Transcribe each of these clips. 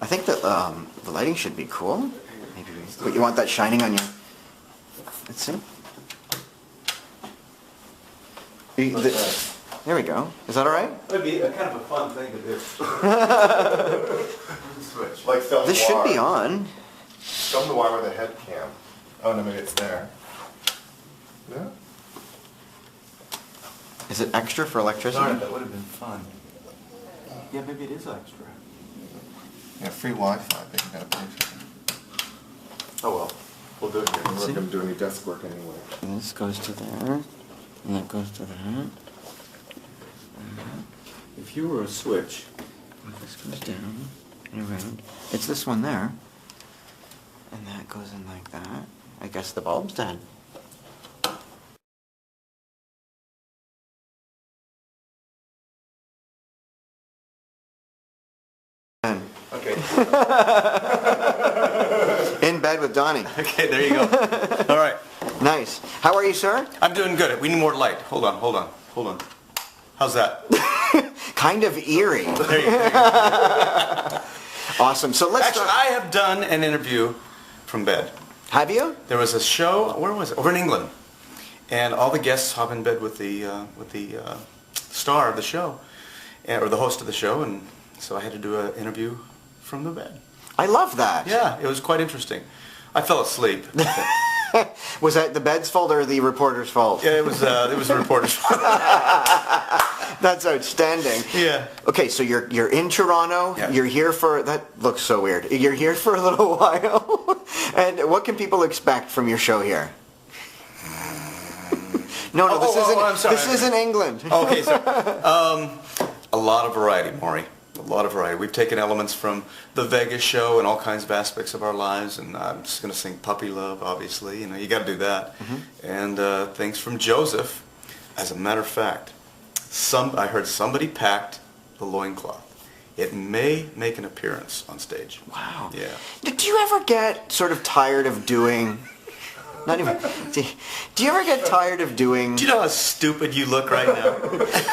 I think that the lighting should be cool. Maybe but you want that shining on you. Let's see. There we go. Is that all right? It'd be a kind of a fun thing to do. Switch. Like film This should be on. Film the wire with a head cam. Oh no, maybe it's there. No? Is it extra for electricity? Darn it, that would have been fun. Yeah, maybe it is extra. Yeah, free Wi-Fi, but you gotta pay for it. Oh well, we'll do it here. We're not gonna do any desk work anyway. And this goes to there, and that goes to that. If you were a switch, This goes down and around. It's this one there, and that goes in like that. I guess the bulb's dead. okay. In bed with Donny. Okay, there you go. All right. Nice. How are you, sir? I'm doing good. We need more light. Hold on. How's that? Kind of eerie. There you go. Awesome. So let's Actually, start. I have done an interview from bed. Have you? There was a show. Where was it? Over in England, and all the guests hop in bed with the star of the show, or the host of the show, and so I had to do an interview from the bed. I love that. Yeah, it was quite interesting. I fell asleep. Was that the bed's fault or the reporter's fault? Yeah, it was the reporter's fault. That's outstanding. Yeah. Okay, so you're in Toronto. Yeah. You're here for, that looks so weird. You're here for a little while. And what can people expect from your show here? No, I'm sorry. This isn't England. Okay, so a lot of variety, Maury. A lot of variety. We've taken elements from the Vegas show and all kinds of aspects of our lives, and I'm just going to sing Puppy Love, obviously. You know, you got to do that. Mm-hmm. And things from Joseph. As a matter of fact, I heard somebody packed the loincloth. It may make an appearance on stage. Wow. Yeah. Do you ever get sort of tired of doing... Not even... Do you ever get tired of doing... Do you know how stupid you look right now?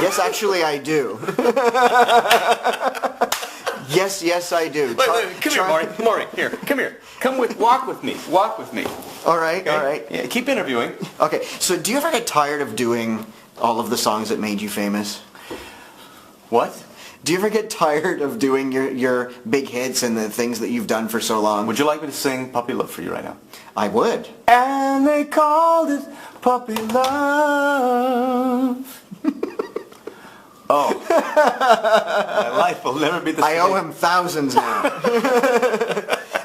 Yes, actually I do. Yes, I do. Wait, come here, Maury. Here, come here. Walk with me. All right, Okay? all right. Yeah, keep interviewing. Okay, so do you ever get tired of doing all of the songs that made you famous? What? Do you ever get tired of doing your big hits and the things that you've done for so long? Would you like me to sing Puppy Love for you right now? I would. And they called it Puppy Love. Oh. My life will never be the same. I owe him thousands now.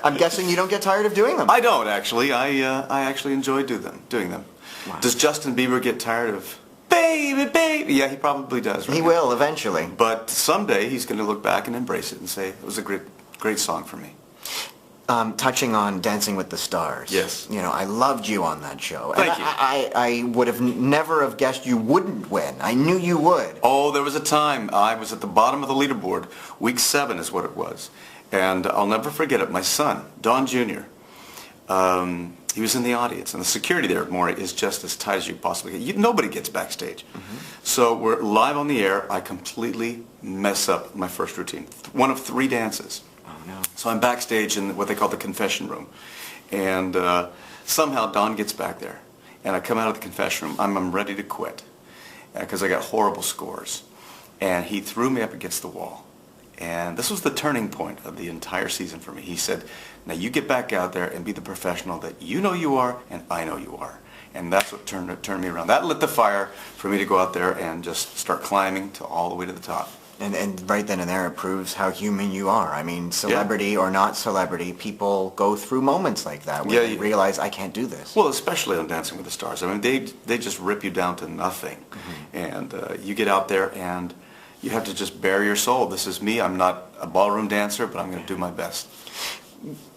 I'm guessing you don't get tired of doing them. I don't, actually. I actually enjoy doing them. Wow. Does Justin Bieber get tired of Baby, Baby? Yeah, he probably does. Right He now. will eventually. But someday he's going to look back and embrace it and say, it was a great song for me. Touching on Dancing with the Stars. Yes. You know, I loved you on that show. Thank you. I would have never have guessed you wouldn't win. I knew you would. Oh, there was a time I was at the bottom of the leaderboard. Week 7 is what it was. And I'll never forget it. My son, Don Jr., he was in the audience. And the security there, Maury, is just as tight as you possibly get. Nobody gets backstage. Mm-hmm. So we're live on the air. I completely mess up my first routine. One of 3 dances. No. So I'm backstage in what they call the confession room, and somehow Don gets back there, and I come out of the confession room. I'm ready to quit because I got horrible scores, and he threw me up against the wall, and this was the turning point of the entire season for me. He said, "Now you get back out there and be the professional that you know you are, and I know you are." And that's what turned me around. That lit the fire for me to go out there and just start climbing to all the way to the top. And right then and there, it proves how human you are. I mean, celebrity or not celebrity, people go through moments like that where they realize, I can't do this. Well, especially on Dancing with the Stars. I mean, they just rip you down to nothing. Mm-hmm. And you get out there and you have to just bare your soul. This is me. I'm not a ballroom dancer, but I'm going to do my best.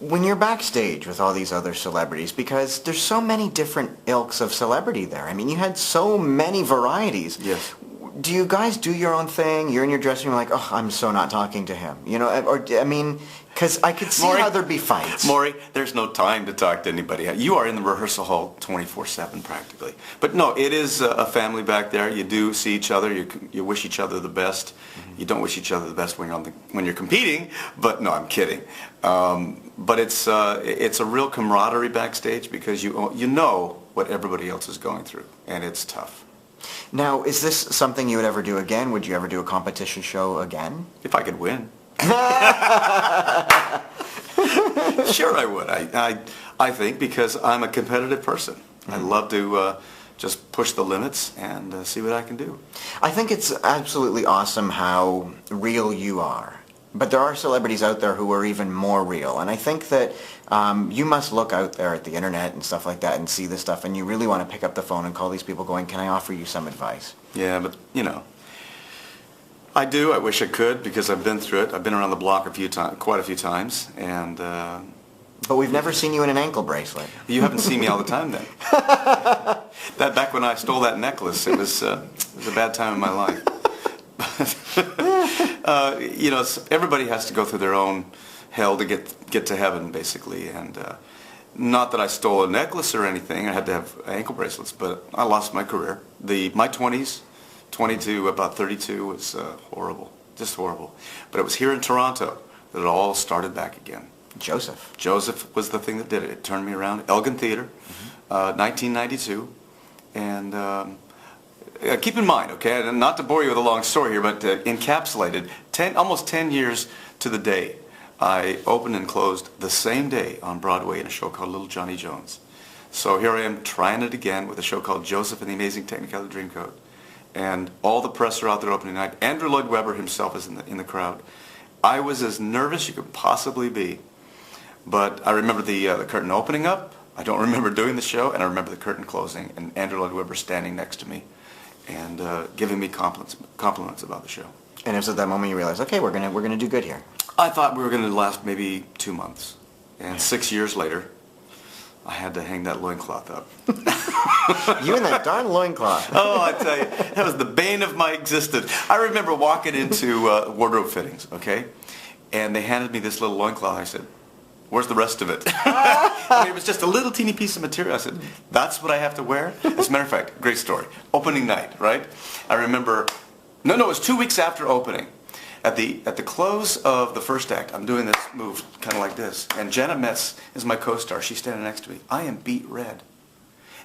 When you're backstage with all these other celebrities, because there's so many different ilks of celebrity there. I mean, you had so many varieties. Yes. do you guys do your own thing? You're in your dressing room like, oh, I'm so not talking to him. You know, or, I mean, because I could see Maury, how there'd be fights. Maury, there's no time to talk to anybody. You are in the rehearsal hall 24/7 practically. But no, it is a family back there. You do see each other. You wish each other the best. You don't wish each other the best when you're competing. But no, I'm kidding. But it's a real camaraderie backstage because you know what everybody else is going through, and it's tough. Now, is this something you would ever do again? Would you ever do a competition show again? If I could win. Sure I would. I think because I'm a competitive person. I love to just push the limits and see what I can do. I think it's absolutely awesome how real you are. But there are celebrities out there who are even more real. And I think that you must look out there at the internet and stuff like that and see this stuff, and you really want to pick up the phone and call these people going, can I offer you some advice? Yeah, but, you know, I do. I wish I could because I've been through it. I've been around the block quite a few times. And but we've never seen you in an ankle bracelet. You haven't seen me all the time then. That back when I stole that necklace, it was a bad time in my life. You know, everybody has to go through their own hell to get to heaven, basically. And not that I stole a necklace or anything. I had to have ankle bracelets, but I lost my career. My 20s, 20 to about 32 was horrible, just horrible. But it was here in Toronto that it all started back again. Joseph was the thing that did it. It turned me around. Elgin Theatre, 1992, and keep in mind, okay, and not to bore you with a long story here, but encapsulated almost 10 years to the day. I opened and closed the same day on Broadway in a show called Little Johnny Jones. So here I am trying it again with a show called Joseph and the Amazing Technicolor Dreamcoat. And all the press are out there opening night. Andrew Lloyd Webber himself is in the crowd. I was as nervous you could possibly be. But I remember the curtain opening up. I don't remember doing the show, and I remember the curtain closing and Andrew Lloyd Webber standing next to me and giving me compliments about the show. And it was at that moment you realized, okay, we're gonna do good here. I thought we were going to last maybe 2 months, and 6 years later, I had to hang that loincloth up. You and that darn loincloth. Oh, I tell you, that was the bane of my existence. I remember walking into wardrobe fittings, okay, and they handed me this little loincloth. I said, where's the rest of it? I mean, it was just a little teeny piece of material. I said, that's what I have to wear? As a matter of fact, great story. Opening night, right? I remember, no, it was 2 weeks after opening. At the close of the first act, I'm doing this move kind of like this, and Jenna Metz is my co-star. She's standing next to me. I am beat red.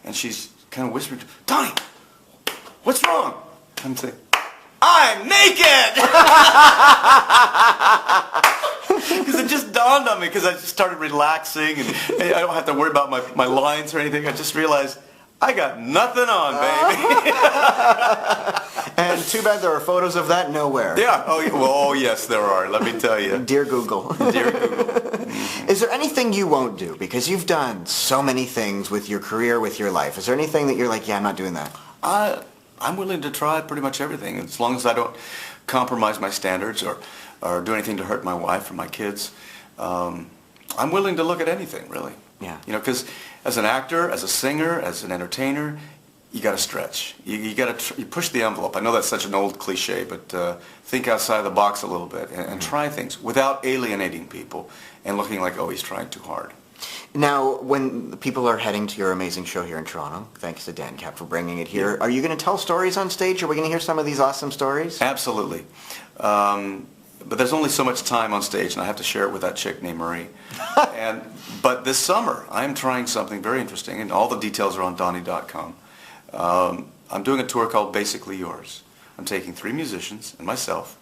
And she's kind of whispering, Donny, what's wrong? I'm saying, I'm naked! Because it just dawned on me, because I just started relaxing, and I don't have to worry about my lines or anything. I just realized, I got nothing on, baby. And too bad there are photos of that nowhere. Yeah. Oh, yes, there are. Let me tell you. Dear Google. Dear Google. Is there anything you won't do? Because you've done so many things with your career, with your life. Is there anything that you're like, yeah, I'm not doing that? I'm willing to try pretty much everything, as long as I don't compromise my standards or do anything to hurt my wife or my kids. I'm willing to look at anything, really. Yeah. You know, because as an actor, as a singer, as an entertainer, you got to stretch. You push the envelope. I know that's such an old cliche, but think outside the box a little bit and try things without alienating people and looking like, oh, he's trying too hard. Now, when people are heading to your amazing show here in Toronto, thanks to Dan Cap for bringing it here, are you going to tell stories on stage? Are we going to hear some of these awesome stories? Absolutely. But there's only so much time on stage, and I have to share it with that chick named Marie. But this summer, I'm trying something very interesting, and all the details are on Donny.com. I'm doing a tour called Basically Yours. I'm taking 3 musicians and myself,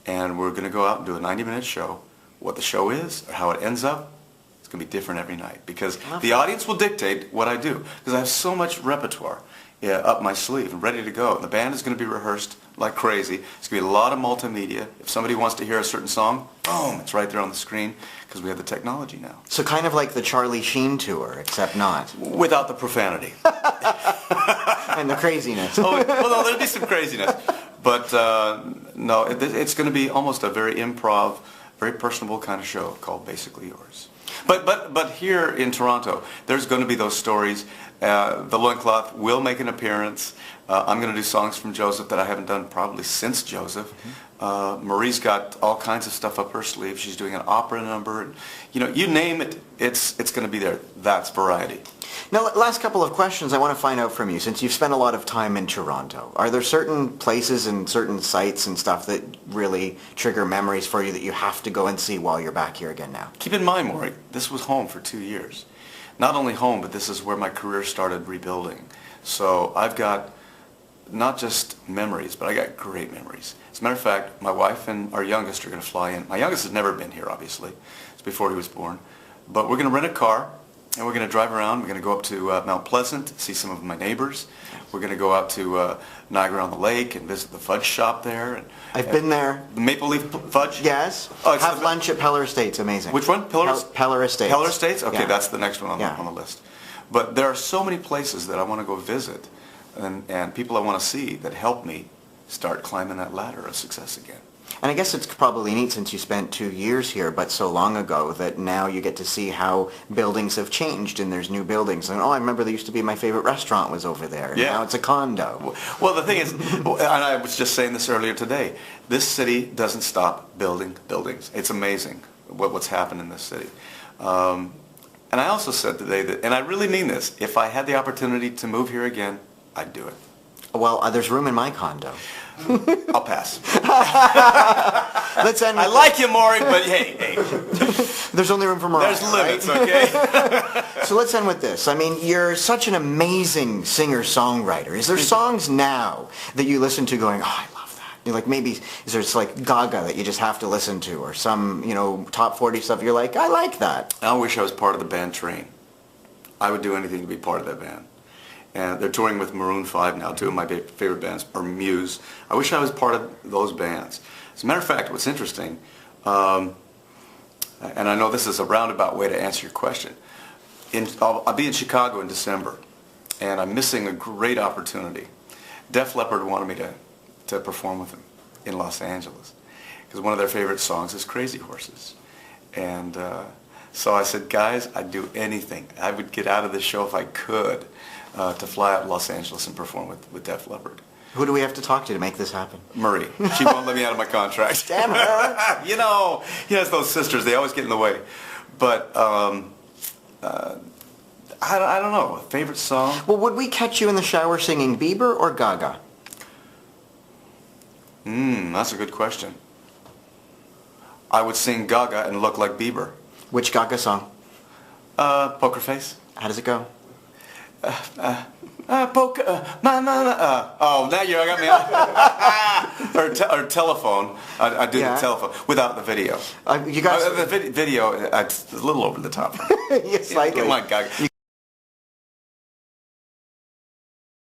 and we're going to go out and do a 90-minute show. What the show is, or how it ends up, it's going to be different every night, because the audience will dictate what I do, because I have so much repertoire up my sleeve and ready to go. And the band is going to be rehearsed like crazy. It's going to be a lot of multimedia. If somebody wants to hear a certain song, boom, it's right there on the screen, because we have the technology now. So kind of like the Charlie Sheen tour, except not. Without the profanity. And the craziness. Well, no, there'll be some craziness. But no, it's going to be almost a very improv, very personable kind of show called Basically Yours. But here in Toronto, there's going to be those stories The Loincloth will make an appearance. I'm going to do songs from Joseph that I haven't done probably since Joseph. Marie's got all kinds of stuff up her sleeve. She's doing an opera number. And, you name it, it's going to be there. That's variety. Now, last couple of questions I want to find out from you, since you've spent a lot of time in Toronto. Are there certain places and certain sites and stuff that really trigger memories for you that you have to go and see while you're back here again now? Keep in mind, Maury, this was home for 2 years. Not only home, but this is where my career started rebuilding. So I've got not just memories, but I got great memories. As a matter of fact, my wife and our youngest are going to fly in. My youngest has never been here, obviously. It's before he was born. But we're going to rent a car, and we're going to drive around. We're going to go up to Mount Pleasant, see some of my neighbors. We're going to go out to Niagara-on-the-Lake and visit the fudge shop there. And, I've been there. The Maple Leaf Fudge? Yes. Oh, Have lunch at Peller Estates. Amazing. Which one? Peller Estates. Peller Estates? Okay, Yeah. that's the next one on the list. But there are so many places that I want to go visit and people I want to see that help me start climbing that ladder of success again. And I guess it's probably neat since you spent 2 years here, but so long ago, that now you get to see how buildings have changed and there's new buildings. And I remember there used to be my favorite restaurant was over there. And Yeah. now it's a condo. Well, the thing is, and I was just saying this earlier today, this city doesn't stop building buildings. It's amazing what's happened in this city. And I also said today that, and I really mean this, if I had the opportunity to move here again, I'd do it. Well, there's room in my condo. I'll pass. Let's end with I like you, Maury, but hey. There's only room for Mariah. There's limits, right? okay? So let's end with this. I mean, you're such an amazing singer-songwriter. Is there songs now that you listen to going, oh, I love that? You're like, maybe, is there like Gaga that you just have to listen to, or some, top 40 stuff you're like, I like that? I wish I was part of the band Train. I would do anything to be part of that band. And they're touring with Maroon 5 now. Two of my favorite bands are Muse. I wish I was part of those bands. As a matter of fact, what's interesting, and I know this is a roundabout way to answer your question, I'll be in Chicago in December, and I'm missing a great opportunity. Def Leppard wanted me to perform with them in Los Angeles, because one of their favorite songs is Crazy Horses. And so I said, guys, I'd do anything. I would get out of this show if I could to fly out to Los Angeles and perform with Def Leppard. Who do we have to talk to make this happen? Marie. She won't let me out of my contract. Damn her. He has those sisters. They always get in the way. But I don't know. A favorite song? Well, would we catch you in the shower singing Bieber or Gaga? That's a good question. I would sing Gaga and look like Bieber. Which Gaga song? Poker Face. How does it go? Oh, now you got me on. or telephone. I do the telephone without the video. You guys, The video, it's a little over the top. yes, like Come on, Gaga.